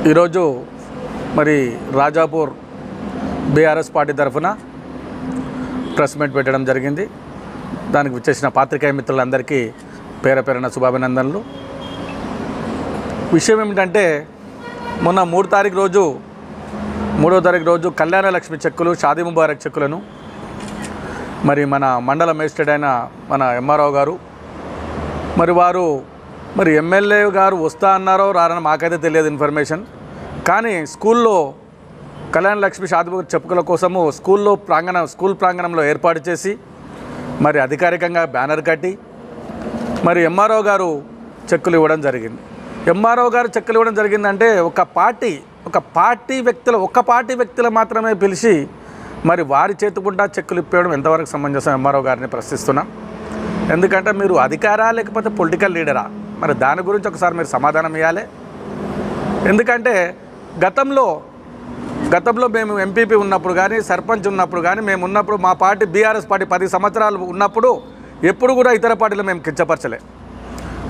ఈరోజు మరి Rajapur BRS party తరఫున ప్రెస్ మీట్ పెట్టడం జరిగింది. దానికి వచ్చేసిన పాత్రికేయ మిత్రులందరికీ పేర పేరున శుభాభినందనలు. విషయం ఏమిటంటే మొన్న 3వ తారీఖు రోజు కళ్యాణ లక్ష్మి చెక్కులు, షాదీ ముబారక్ చెక్కులను మరి మన మండల మేజిస్ట్రేట్ అయిన మన ఎంఆర్ఓ గారు వారు ఎమ్మెల్యే గారు వస్తా అన్నారో రారని మాకైతే తెలియదు ఇన్ఫర్మేషన్. కానీ స్కూల్లో కళ్యాణ లక్ష్మి షాదీ ముబారక్ చెక్కుల కోసము స్కూల్ ప్రాంగణంలో ఏర్పాటు చేసి మరి అధికారికంగా బ్యానర్ కట్టి మరి ఎంఆర్ఓ గారు చెక్కులు ఇవ్వడం జరిగింది. ఎంఆర్ఓ గారు చెక్కులు ఇవ్వడం జరిగిందంటే ఒక పార్టీ వ్యక్తులు మాత్రమే పిలిచి మరి వారి చేతుకుంటా చెక్కులు ఇప్పేయడం ఎంతవరకు సమంజసం ఎంఆర్ఓ గారిని ప్రశ్నిస్తున్నాం. ఎందుకంటే మీరు అధికారా లేకపోతే పొలిటికల్ లీడరా? మరి దాని గురించి ఒకసారి మీరు సమాధానం ఇవ్వాలి. ఎందుకంటే గతంలో మేము ఎంపీపీ ఉన్నప్పుడు కానీ సర్పంచ్ ఉన్నప్పుడు కానీ మేము ఉన్నప్పుడు మా పార్టీ బీఆర్ఎస్ పార్టీ 10 సంవత్సరాలు ఉన్నప్పుడు ఎప్పుడు కూడా ఇతర పార్టీలు మేము కించపరచలే.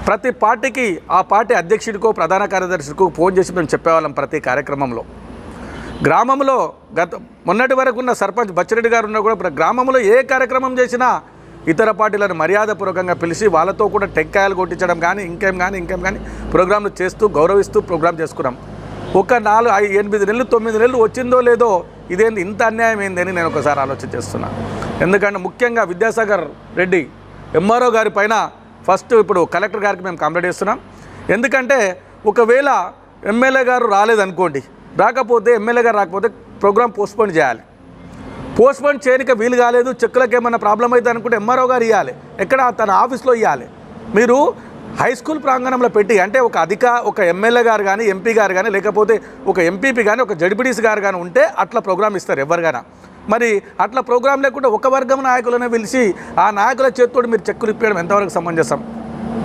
ప్రతి పార్టీకి ఆ పార్టీ అధ్యక్షుడికో ప్రధాన కార్యదర్శికో ఫోన్ చేసి మేము చెప్పేవాళ్ళం. ప్రతి కార్యక్రమంలో గ్రామంలో మొన్నటి వరకు ఉన్న సర్పంచ్ బచ్చిరెడ్డి గారు ఉన్న కూడా గ్రామంలో ఏ కార్యక్రమం చేసినా ఇతర పార్టీలను మర్యాదపూర్వకంగా పిలిచి వాళ్ళతో కూడా టెంకాయలు కొట్టించడం కానీ ఇంకేం కానీ ప్రోగ్రాంలు చేస్తూ గౌరవిస్తూ ప్రోగ్రాం చేసుకున్నాం. ఒక 4, 5, 8 నెలలు 9 నెలలు వచ్చిందో లేదో ఇదేంది ఇంత అన్యాయం ఏందని నేను ఒకసారి ఆలోచన చేస్తున్నాను. ఎందుకంటే ముఖ్యంగా విద్యాసాగర్ రెడ్డి ఎంఆర్ఓ గారి పైన ఫస్ట్ ఇప్పుడు కలెక్టర్ గారికి మేము కంప్లైంట్ చేస్తున్నాం. ఎందుకంటే ఒకవేళ ఎమ్మెల్యే గారు రాలేదనుకోండి, ఎమ్మెల్యే గారు రాకపోతే ప్రోగ్రాం పోస్ట్పోన్ చేయాలి. పోస్ట్పోన్ చేయడానికి వీలు కాలేదు, చెక్కులకు ఏమైనా ప్రాబ్లం అయితే అనుకుంటే ఎంఆర్ఓ గారు ఇవ్వాలి, ఎక్కడ తన ఆఫీస్లో ఇవ్వాలి. మీరు హై స్కూల్ ప్రాంగణంలో పెట్టి అంటే ఒక ఎమ్మెల్యే గారు కానీ ఎంపీ గారు కానీ లేకపోతే ఒక ఎంపీపీ కానీ ఒక జడ్పీటీసీ గారు కానీ ఉంటే అట్లా ప్రోగ్రాం ఇస్తారు ఎవరికైనా. మరి అట్లా ప్రోగ్రాం లేకుండా ఒక వర్గం నాయకులనే పిలిచి ఆ నాయకుల చేతితో మీరు చెక్కులు ఇప్పేయడం ఎంతవరకు సమంజసం?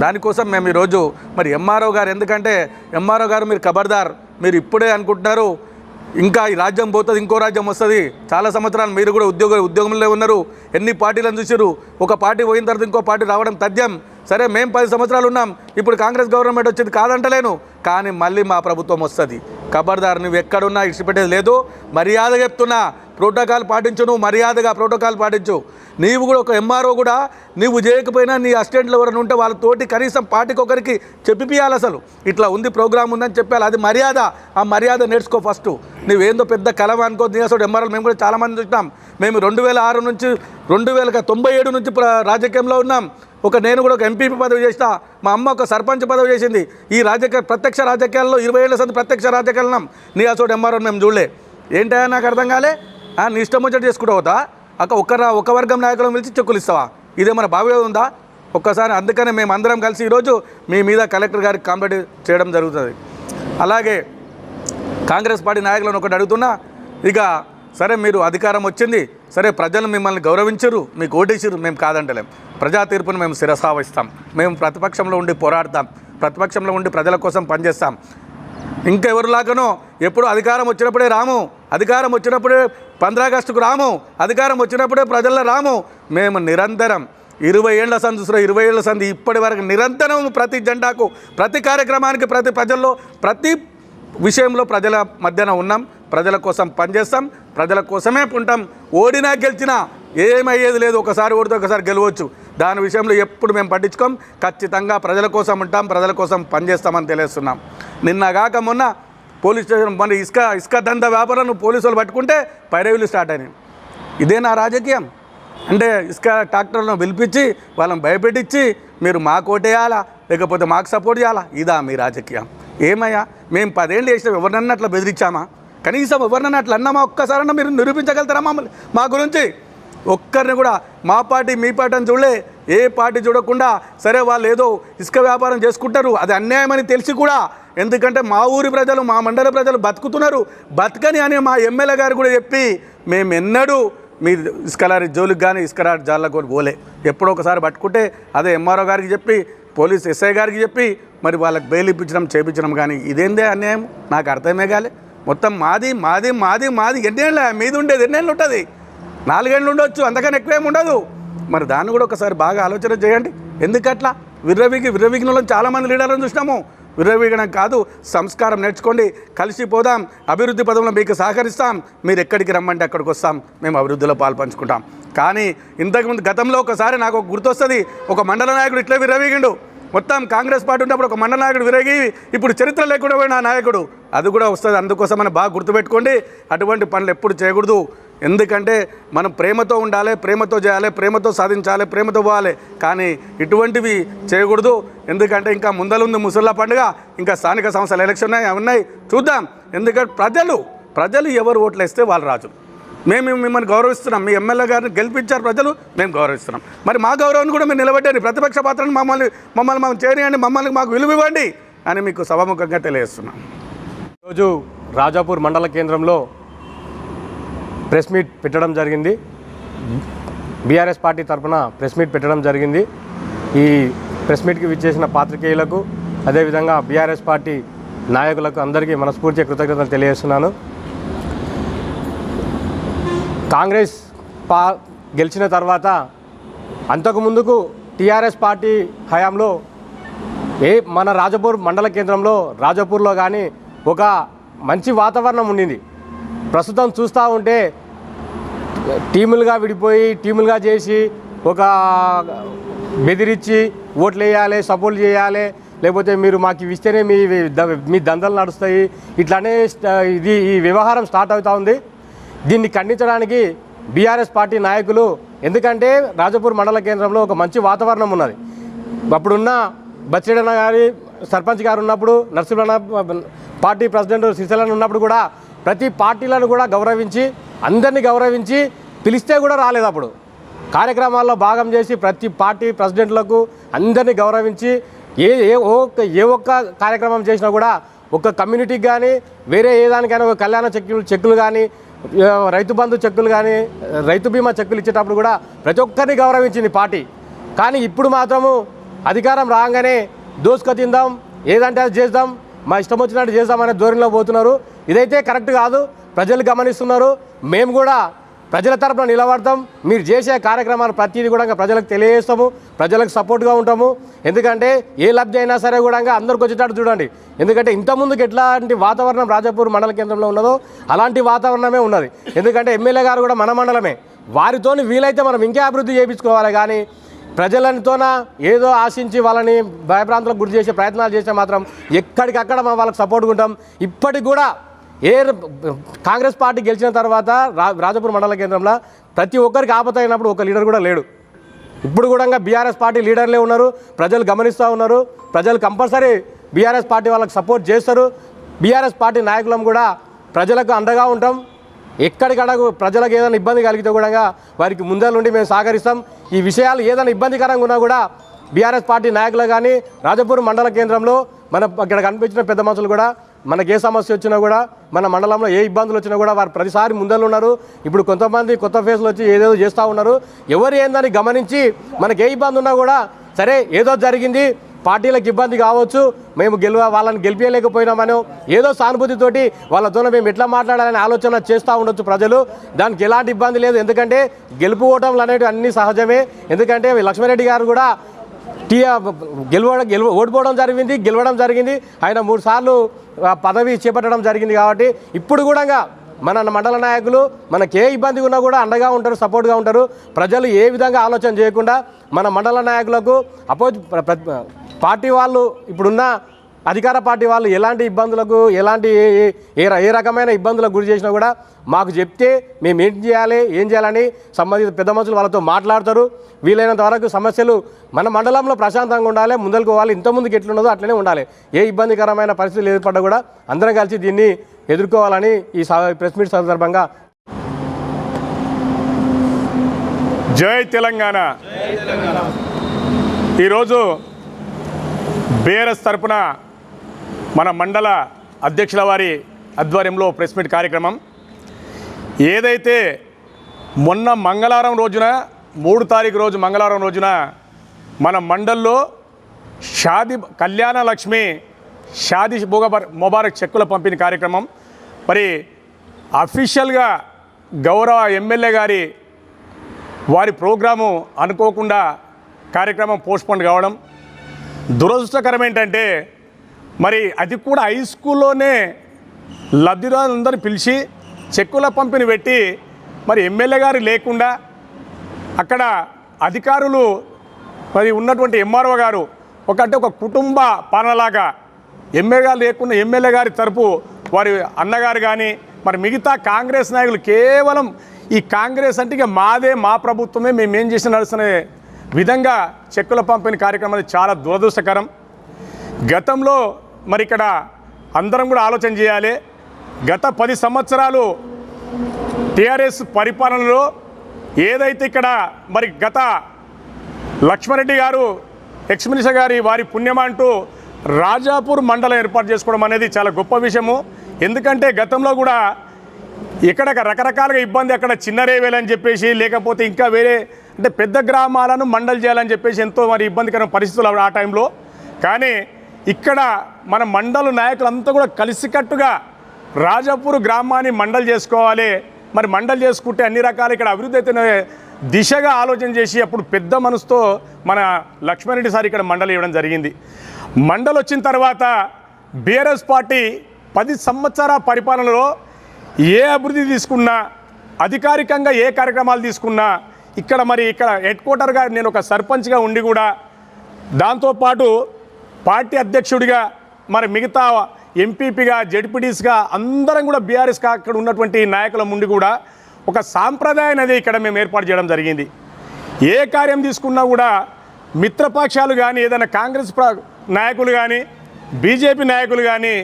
దానికోసం మేము ఈరోజు మరి ఎంఆర్ఓ గారు, ఎందుకంటే ఎంఆర్ఓ గారు మీరు ఖబర్దార్, మీరు ఇప్పుడే అనుకుంటున్నారు ఇంకా ఈ రాజ్యం పోతుంది ఇంకో రాజ్యం వస్తుంది. చాలా సంవత్సరాలు మీరు కూడా ఉద్యోగంలో ఉన్నారు, ఎన్ని పార్టీలను చూసారు. ఒక పార్టీ పోయిన తర్వాత ఇంకో పార్టీ రావడం తథ్యం. సరే మేము 10 సంవత్సరాలు ఉన్నాం, ఇప్పుడు కాంగ్రెస్ గవర్నమెంట్ వచ్చింది కాదంటలేను, కానీ మళ్ళీ మా ప్రభుత్వం వస్తుంది. ఖబర్దార్, నువ్వు ఎక్కడున్నా ఇష్టపెట్టేది లేదు. మర్యాదగా చెప్తున్నా, ప్రోటోకాల్ పాటించు, నువ్వు మర్యాదగా ప్రోటోకాల్ పాటించు. నీవు కూడా ఒక ఎంఆర్ఓ కూడా నీవు చేయకపోయినా నీ అసిస్టెంట్లు ఎవరైనా ఉంటే వాళ్ళతోటి కనీసం పార్టీకి ఒకరికి చెప్పిపియాలి. అసలు ఇట్లా ఉంది ప్రోగ్రామ్ ఉందని చెప్పాలి, అది మర్యాద. ఆ మర్యాద నేర్చుకో ఫస్ట్. నువ్వేందో పెద్ద కలవ అనుకో. నీసోడు ఎంఆర్ఓ మేము కూడా చాలామంది చూసినాం. మేము 2006 నుంచి 2097 నుంచి రాజకీయంలో ఉన్నాం. నేను కూడా ఒక ఎంపీపీ పదవి చేసిన, మా అమ్మ ఒక సర్పంచ్ పదవి చేసింది. ఈ ప్రత్యక్ష రాజకీయాల్లో 20 ఏళ్ల సంది ప్రత్యక్ష రాజకీయాలు ఉన్నాం. నీ అసోడు ఎంఆర్ఓ మేము చూడలే. ఏంటా నాకు అర్థం కాలే. నీ ఇష్టం వచ్చేట్టు చేసుకుంటూ పోతా ఒక వర్గం నాయకులను పిలిచి చెక్కులు ఇస్తావా? ఇదేమన్నా భావ్యం ఉందా? ఒక్కసారి అందుకనే మేము అందరం కలిసి ఈరోజు మీ మీద కలెక్టర్ గారికి కంప్లైంట్ చేయడం జరుగుతుంది. అలాగే కాంగ్రెస్ పార్టీ నాయకులను ఒకటి అడుగుతున్నా, ఇక సరే మీరు అధికారం వచ్చింది, సరే ప్రజలు మిమ్మల్ని గౌరవించరు, మీకు ఓటేసిరు, మేము కాదంటలేం. ప్రజా తీర్పును మేము శిరసావహిస్తాం. మేము ప్రతిపక్షంలో ఉండి పోరాడతాం, ప్రతిపక్షంలో ఉండి ప్రజల కోసం పనిచేస్తాం. ఇంకెవరిలాగానో ఎప్పుడు అధికారం వచ్చినప్పుడే రాము, అధికారం వచ్చినప్పుడే 15 ఆగస్టుకు రాము, అధికారం వచ్చినప్పుడే ప్రజల్లో రాము. మేము నిరంతరం 20 ఏళ్ల సంది 20 ఏళ్ల సంది ఇప్పటి వరకు నిరంతరం ప్రతి జెండాకు, ప్రతి కార్యక్రమానికి, ప్రతి ప్రజల్లో, ప్రతి విషయంలో ప్రజల మధ్యన ఉన్నాం. ప్రజల కోసం పనిచేస్తాం, ప్రజల కోసమే ఉంటాం. ఓడినా గెలిచినా ఏమయ్యేది లేదు. ఒకసారి ఓడితే ఒకసారి గెలవచ్చు. దాని విషయంలో ఎప్పుడు మేము పట్టించుకోం. ఖచ్చితంగా ప్రజల కోసం ఉంటాం, ప్రజల కోసం పనిచేస్తామని తెలియస్తున్నాం. నిన్నగాక మొన్న పోలీస్ స్టేషన్ మన ఇసుక దంద వ్యాపారాలను పోలీసు వాళ్ళు పట్టుకుంటే పైరవీలు స్టార్ట్ అయినాయి. ఇదేనా రాజకీయం? అంటే ఇసుక ట్రాక్టర్లను పిలిపించి వాళ్ళని భయపెట్టించి మీరు మాకు ఓటేయాలా లేకపోతే మాకు సపోర్ట్ చేయాలా? ఇదా మీ రాజకీయం? ఏమయ్యా, మేము 10 ఏళ్ళు చేసినాం, ఎవరినన్నా అట్లా బెదిరించామా? కనీసం ఎవరినన్నా అట్లా అన్నామా? ఒక్కసారన్నా మీరు నిరూపించగలుగుతారా మమ్మల్ని? మా గురించి ఒక్కరిని కూడా మా పార్టీ మీ పార్టీ అని చూడలే. ఏ పార్టీ చూడకుండా సరే వాళ్ళు ఏదో ఇసుక వ్యాపారం చేసుకుంటారు, అది అన్యాయమని తెలిసి కూడా, ఎందుకంటే మా ఊరి ప్రజలు, మా మండల ప్రజలు బతుకుతున్నారు, బతకని అని మా ఎమ్మెల్యే గారు కూడా చెప్పి మేము ఎన్నడూ మీ ఇసుకలారి జోలికి కానీ ఇసుకలారి జాళ్ళకు పోలే. ఎప్పుడో ఒకసారి పట్టుకుంటే అదే ఎంఆర్ఓ గారికి చెప్పి, పోలీస్ ఎస్ఐ గారికి చెప్పి మరి వాళ్ళకి బెయిల్ ఇప్పించడం చేయించడం. కానీ ఇదేందే అన్యాయం? నాకు అర్థమే కాలే. మొత్తం మాది ఎన్నేళ్ళ మీది ఉండేది? ఎన్నేళ్ళు ఉంటుంది? 4 ఏళ్ళు ఉండొచ్చు, అంతకన్నా ఎక్కువేం ఉండదు. మరి దాన్ని కూడా ఒకసారి బాగా ఆలోచన చేయండి. ఎందుకట్లా విర్రవిగిన వాళ్ళని చాలామంది లీడర్లను చూసినాము. విరవీగడం కాదు, సంస్కారం నేర్చుకోండి, కలిసిపోదాం, అభివృద్ధి పదంలో మీకు సహకరిస్తాం, మీరు ఎక్కడికి రమ్మంటే అక్కడికి వస్తాం, మేము అభివృద్ధిలో పాల్పంచుకుంటాం. కానీ ఇంతకుముందు గతంలో ఒకసారి నాకు ఒక గుర్తొస్తుంది, ఒక మండల నాయకుడు ఇట్లే విరవీగిండు. మొత్తం కాంగ్రెస్ పార్టీ ఉన్నప్పుడు ఒక మండల నాయకుడు విరగి ఇప్పుడు చరిత్ర లేకుండా పోయిన నాయకుడు, అది కూడా వస్తుంది. అందుకోసం మనం బాగా గుర్తుపెట్టుకోండి, అటువంటి పనులు ఎప్పుడు చేయకూడదు. ఎందుకంటే మనం ప్రేమతో ఉండాలి, ప్రేమతో చేయాలి, ప్రేమతో సాధించాలి, ప్రేమతో పోవాలి. కానీ ఇటువంటివి చేయకూడదు. ఎందుకంటే ఇంకా ముందలుంది ముసళ్ళ పండుగ, ఇంకా స్థానిక సంస్థల ఎలక్షన్ ఉన్నాయి, చూద్దాం. ఎందుకంటే ప్రజలు ఎవరు ఓట్లు వేస్తే వాళ్ళు రాజు. మేము మిమ్మల్ని గౌరవిస్తున్నాం, మీ ఎమ్మెల్యే గారిని గెలిపించారు ప్రజలు, మేము గౌరవిస్తున్నాం. మరి మా గౌరవాన్ని కూడా మీరు నిలబెట్టండి, ప్రతిపక్ష పాత్రను మమ్మల్ని చేయండి, మమ్మల్ని మాకు విలువ ఇవ్వండి అని మీకు సభాముఖంగా తెలియజేస్తున్నాం. ఈరోజు రాజాపూర్ మండల కేంద్రంలో ప్రెస్ మీట్ పెట్టడం జరిగింది. బీఆర్ఎస్ పార్టీ తరఫున ప్రెస్ మీట్ పెట్టడం జరిగింది. ఈ ప్రెస్ మీట్కి విచ్చేసిన పాత్రికేయులకు, అదేవిధంగా బీఆర్ఎస్ పార్టీ నాయకులకు అందరికీ మనస్ఫూర్తిగా కృతజ్ఞతలు తెలియజేస్తున్నాను. కాంగ్రెస్ గెలిచిన తర్వాత అంతకుముందుకు టీఆర్ఎస్ పార్టీ హయాంలో మన రాజాపూర్ మండల కేంద్రంలో రాజాపూర్లో కానీ ఒక మంచి వాతావరణం ఉండింది. ప్రస్తుతం చూస్తూ ఉంటే టీములుగా విడిపోయి, టీములుగా చేసి, ఒక బెదిరించి ఓట్లు వేయాలి, సపోర్ట్ చేయాలి, లేకపోతే మీరు మాకు ఇవి ఇస్తేనే మీ దందలు నడుస్తాయి, ఇట్లానే ఈ వ్యవహారం స్టార్ట్ అవుతూ ఉంది. దీన్ని ఖండించడానికి బీఆర్ఎస్ పార్టీ నాయకులు, ఎందుకంటే రాజాపూర్ మండల కేంద్రంలో ఒక మంచి వాతావరణం ఉన్నది. అప్పుడున్న బచ్చిరెడ్డి గారి సర్పంచ్ గారు ఉన్నప్పుడు, నరసింహన్న పార్టీ ప్రెసిడెంట్ సిరిసిల్ల ఉన్నప్పుడు కూడా ప్రతి పార్టీలను కూడా గౌరవించి, అందరినీ గౌరవించి పిలిస్తే కూడా రాలేదు. అప్పుడు కార్యక్రమాల్లో భాగం చేసి ప్రతి పార్టీ ప్రెసిడెంట్లకు అందరినీ గౌరవించి ఏ ఒక్క కార్యక్రమం చేసినా కూడా ఒక కమ్యూనిటీకి కానీ, వేరే ఏ దానికైనా ఒక కళ్యాణ చెక్కులు కానీ, రైతు బంధు చెక్కులు కానీ, రైతు బీమా చెక్కులు ఇచ్చేటప్పుడు కూడా ప్రతి ఒక్కరిని గౌరవించింది పార్టీ. కానీ ఇప్పుడు మాత్రము అధికారం రాగానే దోసుక తిందాం, ఏదంటే అది చేద్దాం, మా ఇష్టం వచ్చినట్టు చేద్దామనే ధోరణిలో పోతున్నారు. ఇదైతే కరెక్ట్ కాదు, ప్రజలు గమనిస్తున్నారు. మేము కూడా ప్రజల తరపున నిలబడతాం. మీరు చేసే కార్యక్రమాలు ప్రతిదీ కూడా ప్రజలకు తెలియజేస్తాము, ప్రజలకు సపోర్ట్గా ఉంటాము. ఎందుకంటే ఏ లబ్ధి అయినా సరే కూడా అందరికి వచ్చేటట్టు చూడండి. ఎందుకంటే ఇంతకుముందుకు ఎట్లాంటి వాతావరణం రాజాపూర్ మండల కేంద్రంలో ఉన్నదో అలాంటి వాతావరణమే ఉన్నది. ఎందుకంటే ఎమ్మెల్యే గారు కూడా మన మండలమే, వారితోని వీలైతే మనం ఇంకా అభివృద్ధి చేయించుకోవాలి. కానీ ప్రజలతోన ఏదో ఆశించి వాళ్ళని భయభ్రాంతులకు గురి చేసే ప్రయత్నాలు చేస్తే మాత్రం ఎక్కడికక్కడ మనం వాళ్ళకి సపోర్ట్గా ఉంటాం. ఇప్పటికి కూడా కాంగ్రెస్ పార్టీ గెలిచిన తర్వాత రాజాపూర్ మండల కేంద్రంలో ప్రతి ఒక్కరికి ఆపత అయినప్పుడు ఒక లీడర్ కూడా లేడు. ఇప్పుడు కూడా బీఆర్ఎస్ పార్టీ లీడర్లే ఉన్నారు, ప్రజలు గమనిస్తూ ఉన్నారు. ప్రజలు కంపల్సరీ బీఆర్ఎస్ పార్టీ వాళ్ళకి సపోర్ట్ చేస్తారు. బీఆర్ఎస్ పార్టీ నాయకులం కూడా ప్రజలకు అండగా ఉంటాం. ఎక్కడికడ ప్రజలకు ఏదైనా ఇబ్బంది కలిగితే కూడా వారికి ముందర నుండి మేము సహకరిస్తాం. ఈ విషయాలు ఏదైనా ఇబ్బందికరంగా ఉన్నా కూడా బీఆర్ఎస్ పార్టీ నాయకులు కానీ రాజాపూర్ మండల కేంద్రంలో ఇక్కడ కనిపించిన పెద్ద మనుషులు కూడా మనకి ఏ సమస్య వచ్చినా కూడా, మన మండలంలో ఏ ఇబ్బందులు వచ్చినా కూడా వారు ప్రతిసారి ముందర ఉన్నారు. ఇప్పుడు కొంతమంది కొత్త ఫేస్లు వచ్చి ఏదేదో చేస్తూ ఉన్నారు. ఎవరు ఏందని గమనించి మనకి ఏ ఇబ్బంది ఉన్నా కూడా, సరే ఏదో జరిగింది, పార్టీలకు ఇబ్బంది కావచ్చు, మేము వాళ్ళని గెలిపించలేకపోయినామనో ఏదో సానుభూతితోటి వాళ్ళతో మేము ఎట్లా మాట్లాడాలని ఆలోచన చేస్తూ ఉండొచ్చు ప్రజలు. దానికి ఎలాంటి ఇబ్బంది లేదు. ఎందుకంటే గెలుపు ఓటములు అనేవి అన్నీ సహజమే. ఎందుకంటే లక్ష్మారెడ్డి గారు కూడా ఓడిపోవడం జరిగింది, గెలవడం జరిగింది. ఆయన 3 సార్లు పదవి చేపట్టడం జరిగింది. కాబట్టి ఇప్పుడు కూడా మన మండల నాయకులు మనకి ఏ ఇబ్బంది ఉన్నా కూడా అండగా ఉంటారు, సపోర్ట్గా ఉంటారు. ప్రజలు ఏ విధంగా ఆలోచన చేయకుండా మన మండల నాయకులకు పార్టీ వాళ్ళు, ఇప్పుడున్న అధికార పార్టీ వాళ్ళు ఎలాంటి ఇబ్బందులకు, ఎలాంటి ఏ రకమైన ఇబ్బందులకు గురి చేసినా కూడా మాకు చెప్తే మేము ఏం చేయాలని సంబంధిత పెద్ద మనుషులు వాళ్ళతో మాట్లాడతారు. వీలైనంత వరకు సమస్యలు మన మండలంలో ప్రశాంతంగా ఉండాలి, ముందరకు పోవాలి. ఇంతకుముందుకు ఎట్లున్నదో అట్లనే ఉండాలి. ఏ ఇబ్బందికరమైన పరిస్థితులు ఏర్పడ్డా కూడా అందరం కలిసి దీన్ని ఎదుర్కోవాలని ఈ ప్రెస్ మీట్ సందర్భంగా. జై తెలంగాణ. ఈరోజు బీఆర్ఎస్ తరపున మన మండల అధ్యక్షుల వారి ఆధ్వర్యంలో ప్రెస్ మీట్ కార్యక్రమం. ఏదైతే మొన్న మంగళవారం రోజున 3 తారీఖు రోజు మంగళవారం రోజున మన మండల్లో కళ్యాణ లక్ష్మి షాదీ ముబారక్ చెక్కుల పంపిణీ కార్యక్రమం మరి అఫీషియల్గా గౌరవ ఎమ్మెల్యే గారి వారి ప్రోగ్రాము అనుకోకుండా కార్యక్రమం పోస్ట్పోన్ కావడం దురదృష్టకరం. ఏంటంటే మరి అది కూడా హై స్కూల్లోనే లబ్ధిదారులందరినీ పిలిచి చెక్కుల పంపిణీ పెట్టి మరి ఎమ్మెల్యే గారు లేకుండా అక్కడ అధికారులు మరి ఉన్నటువంటి ఎంఆర్ఓ గారు ఒక కుటుంబ పాలనలాగా ఎమ్మెల్యే గారి తరపు వారి అన్నగారు కానీ మరి మిగతా కాంగ్రెస్ నాయకులు కేవలం ఈ కాంగ్రెస్ అంటే ఇక మాదే మా ప్రభుత్వమే మేమేం చేసి నడుస్తున్న విధంగా చెక్కుల పంపిణీ కార్యక్రమం చాలా దురదృష్టకరం. గతంలో మరి ఇక్కడ అందరం కూడా ఆలోచన చేయాలి. గత 10 సంవత్సరాలు టీఆర్ఎస్ పరిపాలనలో ఏదైతే ఇక్కడ మరి గత లక్ష్మారెడ్డి గారు ఎక్స్ మినిస్టర్ గారి వారి పుణ్యమంటూ రాజాపూర్ మండలం ఏర్పాటు చేసుకోవడం అనేది చాలా గొప్ప విషయము. ఎందుకంటే గతంలో కూడా ఇక్కడ రకరకాలుగా ఇబ్బంది, అక్కడ చిన్న రేవేలని చెప్పేసి లేకపోతే ఇంకా వేరే అంటే పెద్ద గ్రామాలను మండల్ చేయాలని చెప్పేసి ఎంతో మరి ఇబ్బందికరమైన పరిస్థితులు ఆ టైంలో. కానీ ఇక్కడ మన మండల నాయకులంతా కూడా కలిసికట్టుగా రాజాపూర్ గ్రామాన్ని మండల్ చేసుకోవాలి, మరి మండల్ చేసుకుంటే అన్ని రకాల ఇక్కడ అభివృద్ధి అయితే దిశగా ఆలోచన చేసి అప్పుడు పెద్ద మనసుతో మన లక్ష్మారెడ్డి సార్ ఇక్కడ మండలి ఇవ్వడం జరిగింది. మండలి వచ్చిన తర్వాత బీఆర్ఎస్ పార్టీ 10 సంవత్సరాల పరిపాలనలో ఏ అభివృద్ధి తీసుకున్నా, అధికారికంగా ఏ కార్యక్రమాలు తీసుకున్నా ఇక్కడ హెడ్ క్వార్టర్గా నేను ఒక సర్పంచ్గా ఉండి కూడా దాంతోపాటు పార్టీ అధ్యక్షుడిగా మరి మిగతా ఎంపీపీగా జెడ్పీటీస్గా అందరం కూడా బీఆర్ఎస్గా అక్కడ ఉన్నటువంటి నాయకుల ముందు కూడా ఒక సాంప్రదాయం అనేది ఇక్కడ మేము ఏర్పాటు చేయడం జరిగింది. ఏ కార్యం తీసుకున్నా కూడా మిత్రపక్షాలు కానీ ఏదైనా కాంగ్రెస్ నాయకులు కానీ బీజేపీ నాయకులు కానీ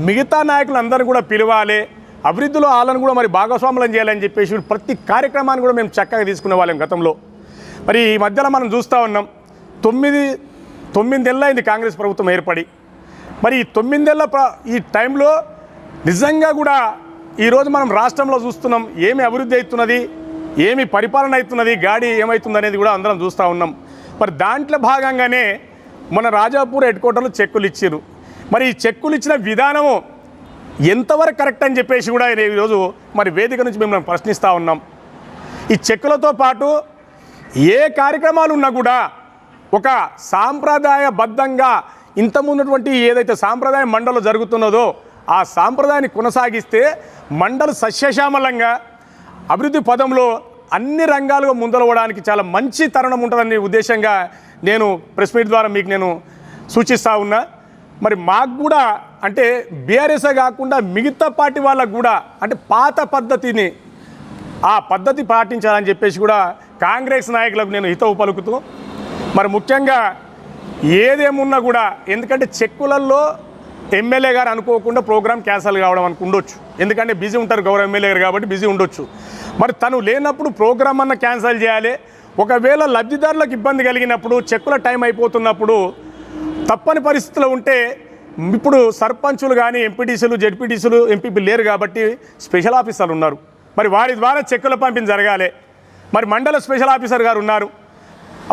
మిగతా నాయకులు అందరూ కూడా పిలవాలి, అభివృద్ధిలో వాళ్ళని కూడా మరి భాగస్వాములను చేయాలని చెప్పేసి ప్రతి కార్యక్రమాన్ని కూడా మేము చక్కగా తీసుకునే వాళ్ళం గతంలో. మరి ఈ మధ్యలో మనం చూస్తూ ఉన్నాం 9 ఏళ్ళైంది కాంగ్రెస్ ప్రభుత్వం ఏర్పడి. మరి ఈ 9 ఏళ్ళ ఈ టైంలో నిజంగా కూడా ఈరోజు మనం రాష్ట్రంలో చూస్తున్నాం ఏమి అభివృద్ధి అవుతున్నది, ఏమి పరిపాలన అవుతున్నది, గాడి ఏమవుతుంది అనేది కూడా అందరం చూస్తూ ఉన్నాం. మరి దాంట్లో భాగంగానే మన రాజాపూర్ హెడ్ క్వార్టర్లో చెక్కులు ఇచ్చారు. మరి ఈ చెక్కులు ఇచ్చిన విధానము ఎంతవరకు కరెక్ట్ అని చెప్పేసి కూడా ఈరోజు మరి వేదిక నుంచి మిమ్మల్ని ప్రశ్నిస్తూ ఉన్నాం. ఈ చెక్కులతో పాటు ఏ కార్యక్రమాలు ఉన్నా కూడా ఒక సాంప్రదాయబద్ధంగా ఇంతకుమున్నటువంటి ఏదైతే సాంప్రదాయ మండలం జరుగుతున్నదో ఆ సాంప్రదాయాన్ని కొనసాగిస్తే మండల సస్యశ్యామలంగా అభివృద్ధి పదంలో అన్ని రంగాలుగా ముందలవడానికి చాలా మంచి తరుణం ఉంటుందనే ఉద్దేశంగా నేను ప్రెస్ మీట్ ద్వారా మీకు నేను సూచిస్తూ ఉన్నా. మరి మాకు కూడా అంటే బీఆర్ఎస్ కాకుండా మిగతా పార్టీ వాళ్ళకు కూడా అంటే పాత పద్ధతిని ఆ పద్ధతి పాటించాలని చెప్పేసి కూడా కాంగ్రెస్ నాయకులకు నేను హితవు పలుకుతూ మరి ముఖ్యంగా ఏదేమున్నా కూడా ఎందుకంటే చెక్కులలో ఎమ్మెల్యే గారు అనుకోకుండా ప్రోగ్రామ్ క్యాన్సల్ కావడం ఉండొచ్చు, ఎందుకంటే బిజీ ఉంటారు గౌరవ ఎమ్మెల్యే గారు కాబట్టి బిజీ ఉండొచ్చు. మరి తను లేనప్పుడు ప్రోగ్రామ్ అన్న క్యాన్సల్ చేయాలి. ఒకవేళ లబ్ధిదారులకు ఇబ్బంది కలిగినప్పుడు చెక్కుల టైం అయిపోతున్నప్పుడు తప్పని పరిస్థితుల్లో ఉంటే ఇప్పుడు సర్పంచులు కానీ ఎంపీటీసీలు జెడ్పీటీసీలు ఎంపీపీ లేరు కాబట్టి స్పెషల్ ఆఫీసర్లు ఉన్నారు. మరి వారి ద్వారా చెక్కుల పంపిణీ జరగాలి. మరి మండల స్పెషల్ ఆఫీసర్ గారు ఉన్నారు.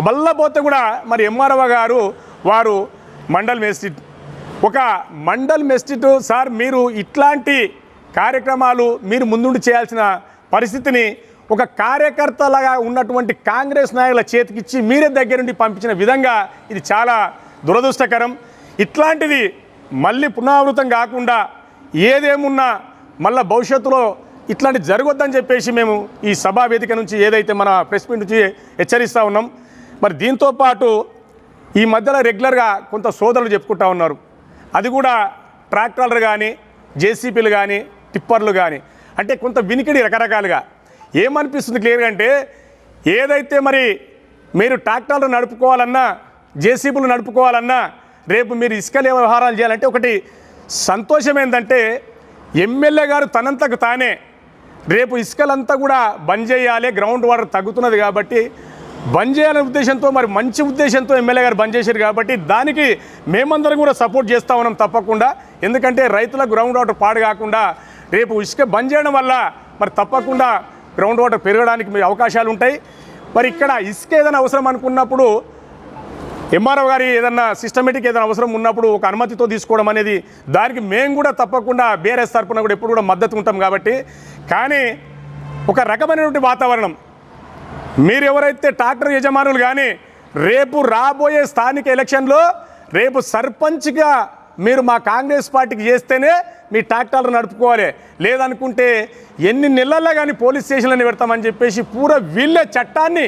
బల్లపోతే కూడా మరి ఎంఆర్ఓ గారు వారు మండల్ మేజిస్ట్రేట్ ఒక మండల్ మేజిస్ట్రేట్ సార్ మీరు ఇట్లాంటి కార్యక్రమాలు మీరు ముందుండి చేయాల్సిన పరిస్థితిని ఒక కార్యకర్తలాగా ఉన్నటువంటి కాంగ్రెస్ నాయకుల చేతికిచ్చి మీరే దగ్గర నుండి పంపించిన విధంగా ఇది చాలా దురదృష్టకరం. ఇట్లాంటిది మళ్ళీ పునరావృతం కాకుండా ఏదేమున్నా మళ్ళీ భవిష్యత్తులో ఇట్లాంటి జరగొద్దని చెప్పేసి మేము ఈ సభా వేదిక నుంచి ఏదైతే మన ప్రెస్ మీట్ నుంచి హెచ్చరిస్తూ ఉన్నాం. మరి దీంతోపాటు ఈ మధ్యలో రెగ్యులర్గా కొంత సోదరులు చెప్పుకుంటూ ఉన్నారు, అది కూడా ట్రాక్టర్లు కానీ జేసీపీలు కానీ టిప్పర్లు కానీ అంటే కొంత వినికిడి రకరకాలుగా ఏమనిపిస్తుంది క్లియర్గా అంటే ఏదైతే మరి మీరు ట్రాక్టర్లు నడుపుకోవాలన్నా జేసీబీలు నడుపుకోవాలన్నా రేపు మీరు ఇసుకలే వ్యవహారాలు చేయాలంటే ఒకటి సంతోషం ఏంటంటే ఎమ్మెల్యే గారు తనంతకు తానే రేపు ఇసుకలంతా కూడా బంద్ చేయాలి, గ్రౌండ్ వాటర్ తగ్గుతున్నది కాబట్టి బంద్ చేయాలనే ఉద్దేశంతో మరి మంచి ఉద్దేశంతో ఎమ్మెల్యే గారు బంద్ చేశారు కాబట్టి దానికి మేమందరం కూడా సపోర్ట్ చేస్తూ ఉన్నాం తప్పకుండా. ఎందుకంటే రైతులకు గ్రౌండ్ వాటర్ పాడు కాకుండా రేపు ఇసుక బంద్ చేయడం వల్ల మరి తప్పకుండా గ్రౌండ్ వాటర్ పెరగడానికి మీ అవకాశాలు ఉంటాయి. మరి ఇక్కడ ఇసుక ఏదైనా అవసరం అనుకున్నప్పుడు ఎంఆర్ఓ గారి ఏదన్నా సిస్టమేటిక్ ఏదైనా అవసరం ఉన్నప్పుడు ఒక అనుమతితో తీసుకోవడం అనేది దానికి మేము కూడా తప్పకుండా బీఆర్ఎస్ తరఫున కూడా ఎప్పుడు కూడా మద్దతు ఉంటాం కాబట్టి. కానీ ఒక రకమైనటువంటి వాతావరణం మీరు ఎవరైతే ట్రాక్టర్ యజమానులు కానీ రేపు రాబోయే స్థానిక ఎలక్షన్లో రేపు సర్పంచ్గా మీరు మా కాంగ్రెస్ పార్టీకి చేస్తేనే మీ ట్రాక్టర్లు నడుపుకోవాలి, లేదనుకుంటే ఎన్ని నెలల్లో కానీ పోలీస్ స్టేషన్లని పెడతామని చెప్పేసి పూరా వీళ్ళ చట్టాన్ని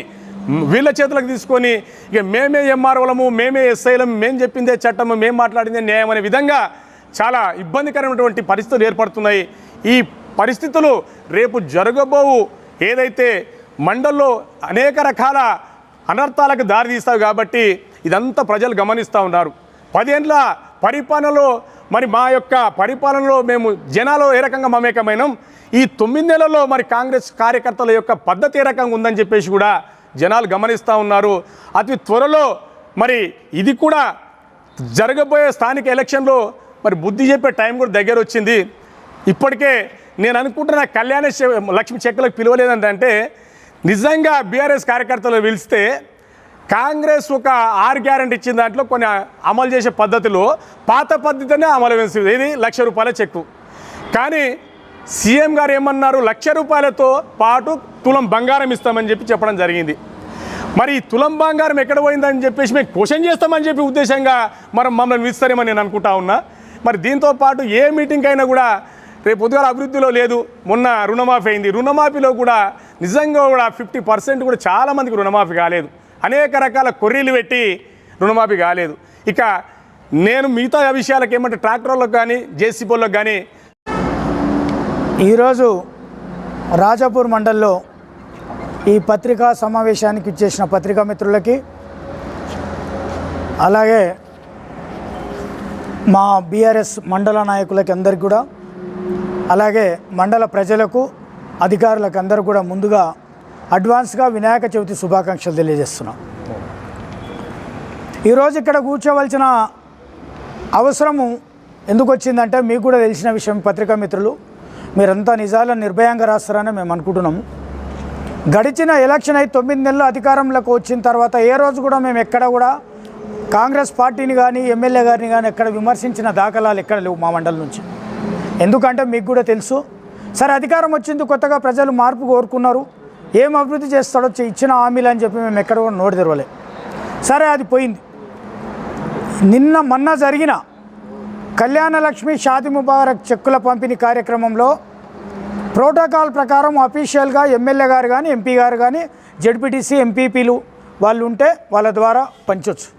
వీళ్ళ చేతులకు తీసుకొని ఇక మేమే ఎంఆర్ఓలము, మేమే ఎస్ఐలము, మేము చెప్పిందే చట్టము, మేము మాట్లాడిందే న్యాయం అనే విధంగా చాలా ఇబ్బందికరమైనటువంటి పరిస్థితులు ఏర్పడుతున్నాయి. ఈ పరిస్థితులు రేపు జరగబోవు ఏదైతే మండల్లో అనేక రకాల అనర్థాలకు దారితీస్తావు కాబట్టి ఇదంతా ప్రజలు గమనిస్తూ ఉన్నారు. 10 ఏళ్ళ పరిపాలనలో మరి మా యొక్క పరిపాలనలో మేము జనాలు ఏ రకంగా మమేకమైనాం, ఈ 9 నెలల్లో మరి కాంగ్రెస్ కార్యకర్తల యొక్క పద్ధతి ఏ రకంగా ఉందని చెప్పేసి కూడా జనాలు గమనిస్తూ ఉన్నారు. అతి త్వరలో మరి ఇది కూడా జరగబోయే స్థానిక ఎలక్షన్లో మరి బుద్ధి చెప్పే టైం కూడా దగ్గర వచ్చింది. ఇప్పటికే నేను అనుకుంటున్న కళ్యాణ లక్ష్మి చెక్కులకు పిలవలేదంటే నిజంగా బీఆర్ఎస్ కార్యకర్తలు పిలిస్తే కాంగ్రెస్ ఒక 6 గ్యారెంటీ ఇచ్చిన దాంట్లో కొన్ని అమలు చేసే పద్ధతిలో పాత పద్ధతినే అమలు వేసింది. ఇది ₹1,00,000 చెక్కు. కానీ సీఎం గారు ఏమన్నారు, ₹1,00,000తో పాటు తులం బంగారం ఇస్తామని చెప్పడం జరిగింది. మరి ఈ తులం బంగారం ఎక్కడ పోయిందని చెప్పేసి మేము క్వశ్చన్ చేస్తామని చెప్పి ఉద్దేశంగా మమ్మల్ని ఇస్తారేమని నేను అనుకుంటా ఉన్నా. మరి దీంతో పాటు ఏ మీటింగ్ అయినా కూడా రేపు పొద్దుగాల అభివృద్ధిలో లేదు. మొన్న రుణమాఫీ అయింది, రుణమాఫీలో కూడా నిజంగా కూడా 50% కూడా చాలామందికి రుణమాఫీ కాలేదు. అనేక రకాల కొర్రీలు పెట్టి రుణమాఫీ కాలేదు. ఇక నేను మిగతా విషయాలకు ఏమంటే ట్రాక్టర్లకు కానీ జేసీబీలకు కానీ ఈరోజు రాజాపూర్ మండల్లో ఈ పత్రికా సమావేశానికి ఇచ్చేసిన పత్రికా మిత్రులకి, అలాగే మా బీఆర్ఎస్ మండల నాయకులకి అందరికీ కూడా, అలాగే మండల ప్రజలకు, అధికారులకు అందరూ కూడా ముందుగా అడ్వాన్స్గా వినాయక చవితి శుభాకాంక్షలు తెలియజేస్తున్నాం. ఈరోజు ఇక్కడ కూర్చోవలసిన అవసరము ఎందుకు వచ్చిందంటే మీకు కూడా తెలిసిన విషయం. పత్రికా మిత్రులు మీరంతా నిజాలను నిర్భయంగా రాస్తారని మేము అనుకుంటున్నాము. గడిచిన ఎలక్షన్ అయి 9 నెలలు అధికారంలోకి వచ్చిన తర్వాత ఏ రోజు కూడా మేము ఎక్కడ కూడా కాంగ్రెస్ పార్టీని కానీ ఎమ్మెల్యే గారిని కానీ ఎక్కడ విమర్శించిన దాఖలాలు ఎక్కడ లేవు మా మండలం నుంచి. ఎందుకంటే మీకు కూడా తెలుసు, సరే అధికారం వచ్చింది, కొత్తగా ప్రజలు మార్పు కోరుకున్నారు, ఏం అభివృద్ధి చేస్తాడో ఇచ్చిన హామీలు అని చెప్పి మేము ఎక్కడ కూడా నోటి తెరవలే. సరే అది పోయింది. మొన్న జరిగిన కళ్యాణ లక్ష్మి షాది ముబారక్ చెక్కుల పంపిణీ కార్యక్రమంలో ప్రోటోకాల్ ప్రకారం అఫీషియల్గా ఎమ్మెల్యే గారు కానీ ఎంపీ గారు కానీ జెడ్పీటీసీ ఎంపీపీలు వాళ్ళు ఉంటే వాళ్ళ ద్వారా పంచవచ్చు.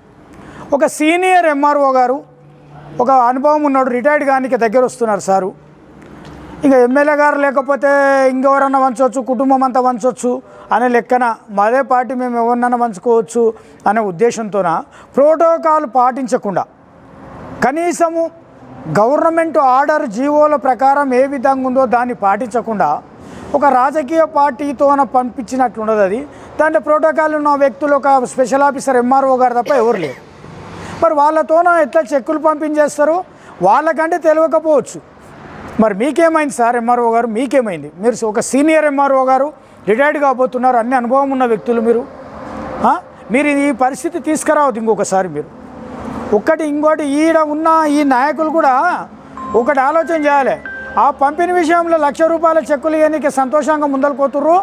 ఒక సీనియర్ ఎంఆర్ఓ గారు, ఒక అనుభవం ఉన్నాడు, రిటైర్డ్ గానికి దగ్గర వస్తున్నారు సారు. ఇంకా ఎమ్మెల్యే గారు లేకపోతే ఇంకెవరన్నా వంచవచ్చు, కుటుంబం అంతా వంచవచ్చు అనే లెక్కన మాదే పార్టీ మేము ఎవరినైనా వంచుకోవచ్చు అనే ఉద్దేశంతోన ప్రోటోకాల్ పాటించకుండా, కనీసము గవర్నమెంట్ ఆర్డర్ జీవోల ప్రకారం ఏ విధంగా ఉందో దాన్ని పాటించకుండా ఒక రాజకీయ పార్టీతోన పంపించినట్లున్నది. అది దాంట్లో ప్రోటోకాల్ ఉన్న వ్యక్తులు ఒక స్పెషల్ ఆఫీసర్ ఎంఆర్ఓ గారు తప్ప ఎవరు లేరు. మరి వాళ్ళతోన ఎట్లా చెక్కులు పంపించేస్తారు, వాళ్ళకంటే తెలియకపోవచ్చు. మరి మీకేమైంది సార్ ఎంఆర్ఓ గారు, మీకేమైంది? మీరు ఒక సీనియర్ ఎంఆర్ఓ గారు, రిటైర్డ్ కాబోతున్నారు, అన్ని అనుభవం ఉన్న వ్యక్తులు మీరు ఈ పరిస్థితి తీసుకురావద్దు ఇంకొకసారి. మీరు ఇంకోటి ఈడ ఉన్న ఈ నాయకులు కూడా ఒకటి ఆలోచన చేయాలి. ఆ పంపిణీ విషయంలో ₹1,00,000 చెక్కులు ఇవ్వడానికి సంతోషంగా ముందలు పోతుర్రు.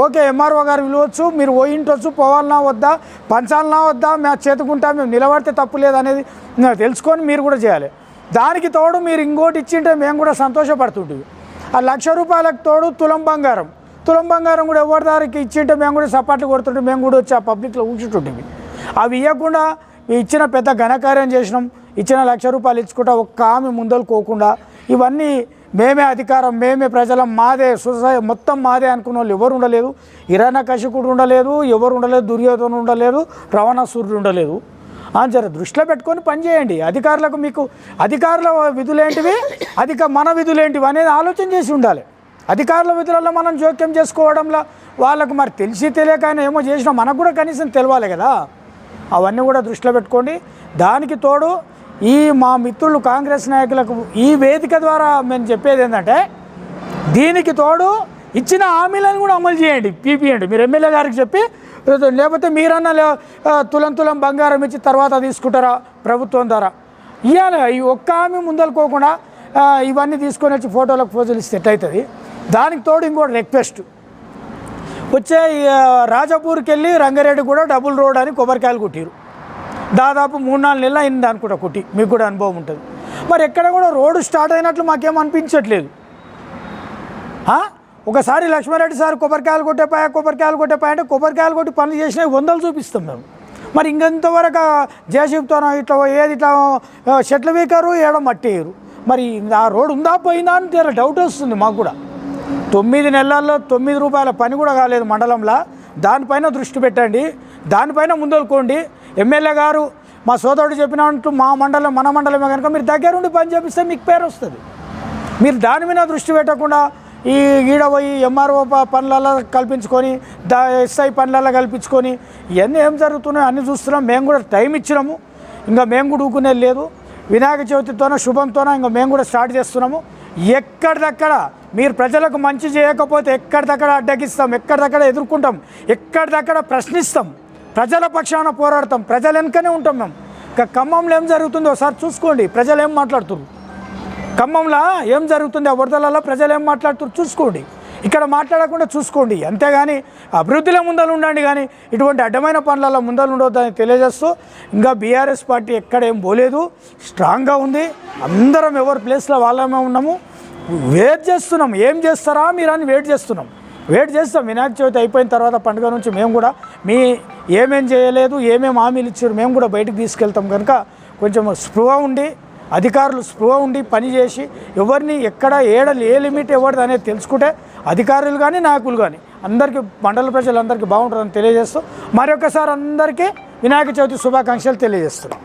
ఓకే, ఎంఆర్ఓ గారు విలువచ్చు, మీరు పోయింటొచ్చు, పోవాలన్నా వద్దా, పంచాలన్నా వద్దా, మేము చేతుకుంటా, మేము నిలబడితే తప్పు లేదనేది తెలుసుకొని మీరు కూడా చేయాలి. దానికి తోడు మీరు ఇంకోటి ఇచ్చింటే మేము కూడా సంతోషపడుతుంటివి. ఆ ₹1,00,000 తోడు తులం బంగారం కూడా ఎవరి దారికి ఇచ్చింటే మేము కూడా సపాట్లు కొడుతుంటే మేము కూడా వచ్చి ఆ పబ్లిక్లో కూర్చుంటుంటివి. అవి ఇవ్వకుండా ఇచ్చిన పెద్ద ఘనకార్యం చేసినాం, ఇచ్చిన ₹1,00,000 ఇచ్చుకుంటా ఒక్క ఆమె ముందలుకోకుండా ఇవన్నీ మేమే అధికారం, మేమే ప్రజలం, మాదే మొత్తం మాదే అనుకున్న వాళ్ళు ఎవరు ఉండలేదు. హిరణ్యకశిపుడు ఉండలేదు, ఎవరు ఉండలేదు, దుర్యోధను ఉండలేదు, రావణాసురుడు ఉండలేదు. జర దృష్టిలో పెట్టుకొని పనిచేయండి. అధికారులకు మీకు అధికారుల విధులేంటివి, మన విధులేంటివి అనేది ఆలోచన చేసి ఉండాలి. అధికారుల విధులలో మనం జోక్యం చేసుకోవడంలో వాళ్ళకు మరి తెలిసి తెలియక ఆయన ఏమో చేసినా మనకు కూడా కనీసం తెలవాలి కదా. అవన్నీ కూడా దృష్టిలో పెట్టుకోండి. దానికి తోడు ఈ మా మిత్రులు కాంగ్రెస్ నాయకులకు ఈ వేదిక ద్వారా మేము చెప్పేది ఏంటంటే, దీనికి తోడు ఇచ్చిన హామీలను కూడా అమలు చేయండి, పీపీయండి. మీరు ఎమ్మెల్యే గారికి చెప్పి, లేకపోతే మీరన్నా తులం బంగారం ఇచ్చి తర్వాత తీసుకుంటారా ప్రభుత్వం ద్వారా ఇవ్వాలి. ఈ ఒక్క హామీ ముందలుకోకుండా ఇవన్నీ తీసుకొని వచ్చి ఫోటోలకు పోజులు ఇస్తే ఎట్లయితుంది. దానికి తోడు ఇంకోటి రిక్వెస్ట్, వచ్చే రాజాపూర్కి వెళ్ళి రంగారెడ్డి కూడా డబుల్ రోడ్ అని కొబ్బరికాయలు కుట్టిరు. దాదాపు 3-4 నెలలు అయింది అనుకుంటా కుట్టి, మీకు కూడా అనుభవం ఉంటుంది. మరి ఎక్కడ కూడా రోడ్డు స్టార్ట్ అయినట్లు మాకేం అనిపించట్లేదు. ఒకసారి లక్ష్మారెడ్డి సార్ కొబ్బరికాయలు కొట్టే అంటే కొబ్బరికాయలు కొట్టి పనులు చేసినవి 100 చూపిస్తాం మేము. మరి ఇంకెంతవరకు జేసీబీతోనో ఇట్లా ఏది ఇట్లా చెట్లు వీకారు ఏడో మట్టి వేయరు. మరి ఆ రోడ్డు ఉందా పోయిందా అని తీరా డౌట్ వస్తుంది మాకు కూడా. 9 నెలల్లో 9 రూపాయల పని కూడా కాలేదు మండలంలో. దానిపైన దృష్టి పెట్టండి, దానిపైన ముందలుకోండి. ఎమ్మెల్యే గారు మా సోదరుడు చెప్పినట్టు మన మండలమే కనుక మీరు దగ్గరుండి పని చేపిస్తే మీకు పేరు వస్తుంది. మీరు దాని మీద దృష్టి పెట్టకుండా ఈ ఈడ పోయి ఎంఆర్ఓ పనులలో కల్పించుకొని ఎస్ఐ పనులలో కల్పించుకొని ఇవన్నీ ఏం జరుగుతున్నాయో అన్నీ చూస్తున్నాం. మేము కూడా టైం ఇచ్చినాము, ఇంకా మేము కూడా ఊకునేది లేదు. వినాయక చవితితోనో శుభంతోనో ఇంకా మేము కూడా స్టార్ట్ చేస్తున్నాము. ఎక్కడిదక్కడ మీరు ప్రజలకు మంచి చేయకపోతే ఎక్కడిదక్కడ అడ్డగిస్తాం, ఎక్కడిదక్కడ ఎదుర్కొంటాం, ఎక్కడిదక్కడ ప్రశ్నిస్తాం, ప్రజల పక్షాన పోరాడతాం, ప్రజల వెనుకనే ఉంటాం మేము. ఇంకా ఖమ్మంలో ఏం జరుగుతుందో ఒకసారి చూసుకోండి, ప్రజలు ఏం మాట్లాడుతున్నారు, ఖమ్మంలో ఏం జరుగుతుంది, ఆ వరదలలో ప్రజలు ఏం మాట్లాడుతున్నారు చూసుకోండి. ఇక్కడ మాట్లాడకుండా చూసుకోండి, అంతేగాని అభివృద్ధిలో ముందలు ఉండండి, కానీ ఇటువంటి అడ్డమైన పనులలో ముందలు ఉండవద్దని తెలియజేస్తూ ఇంకా బీఆర్ఎస్ పార్టీ ఎక్కడ ఏం పోలేదు, స్ట్రాంగ్గా ఉంది. అందరం ఎవరి ప్లేస్లో వాళ్ళమే ఉన్నాము. వెయిట్ చేస్తున్నాం, ఏం చేస్తారా మీరు అని వెయిట్ చేస్తాం. వినాయక చవితి అయిపోయిన తర్వాత పండుగ నుంచి మేము కూడా ఏమేం చేయలేదు, ఏమేమి హామీలు ఇచ్చారు మేము కూడా బయటకు తీసుకెళ్తాం. కనుక కొంచెం స్పృహ ఉండి, అధికారులు స్పృహ ఉండి పని చేసి ఎవరిని ఎక్కడ ఏ లిమిట్ ఎవరిది అనేది తెలుసుకుంటే అధికారులు కానీ నాయకులు కానీ అందరికీ మండల ప్రజలందరికీ బాగుంటుందని తెలియజేస్తూ మరొకసారి అందరికీ వినాయక చవితి శుభాకాంక్షలు తెలియజేస్తున్నాం.